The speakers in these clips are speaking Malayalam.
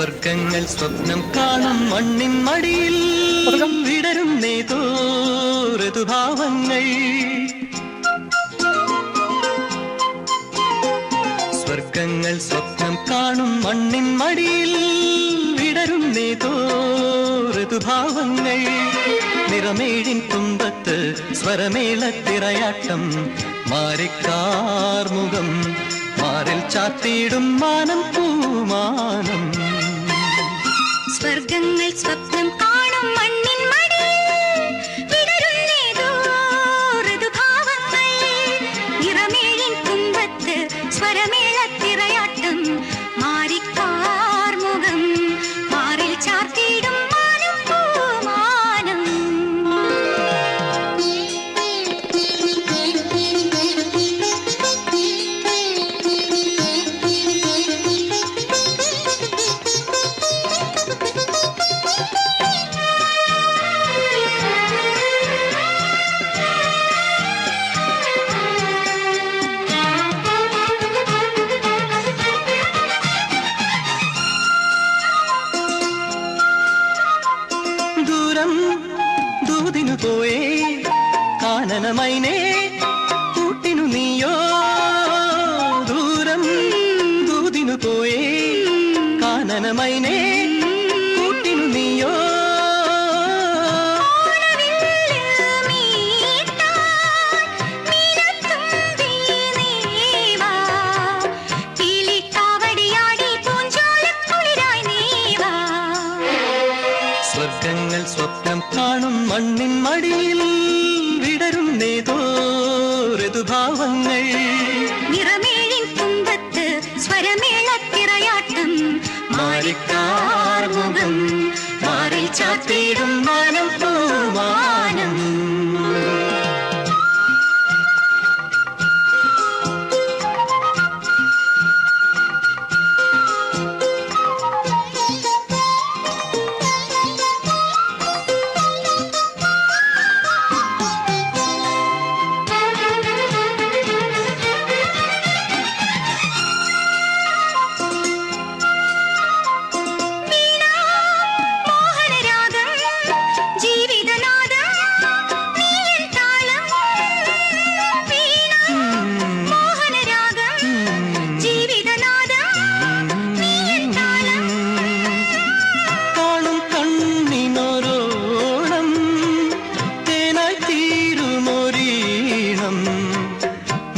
സ്വർഗങ്ങൾ സ്വപ്നം കാണും മണ്ണിൻ മടിയിൽ വിടരുന്നേതോ ഋതുഭാവങ്ങൾ. സ്വർഗങ്ങൾ സ്വപ്നം കാണും മണ്ണിൻ മടിയിൽ വിടരുന്നേതോ ഋതുഭാവങ്ങൾ. നിറമേഴിൻ തുമ്പത്ത് സ്വരമേളത്തിറയാട്ടം മാറിക്കാർമുഖം മാറിൽ ചാത്തിയിടും മാനം പൂമാനം. സ്വർഗങ്ങൾ സ്വപ്നം കാണും മണ്ണിൻ മടിയിൽ വിടരുന്നേതോ ഋതുഭാവങ്ങൾ. നിറമേഴിൻ തുമ്പത്ത് സ്വരമേളത്തിറയാട്ടം മാറിക്കാർമുഖം മാറിൽ ചാത്തിയിടും മാനം പൂമാനം. ദൂരം ദൂതിനു പോയേ കാനനമൈനേ കൂട്ടിനു നീയോ. ദൂരം ദൂതിനു പോയേ കാനനമൈനേ കൂട്ടിനു നീയോ. സ്വർഗങ്ങൾ സ്വപ്നം കാണും മണ്ണിൻ മടിയിൽ വിടരുന്നേതോ ഋതുഭാവങ്ങൾ. നിറമേഴിൻ തുമ്പത്ത് സ്വരമേളത്തിറയാട്ടം മാറിക്കാർമുഖം മാറിൽ ചാത്തിയിടും മാനം പൂമാനം.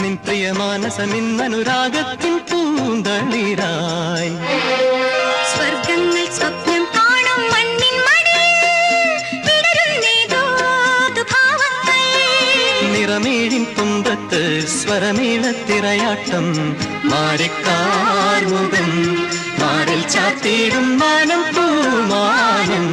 നിൻ പ്രിയമാനസമിന്നനുരാഗത്തിൻ പൂന്തളിരായി. സ്വർഗങ്ങൾ സ്വപ്നം കാണും മണ്ണിൻ മടിയിൽ വിടരുന്നേതോ ഋതുഭാവങ്ങൾ. നിറമേഴിൻ തുമ്പത്ത് സ്വരമേളത്തിറയാട്ടം മാറിക്കാർമുഖം മാറിൽ ചാത്തിയിടും മാനം പൂമാനം.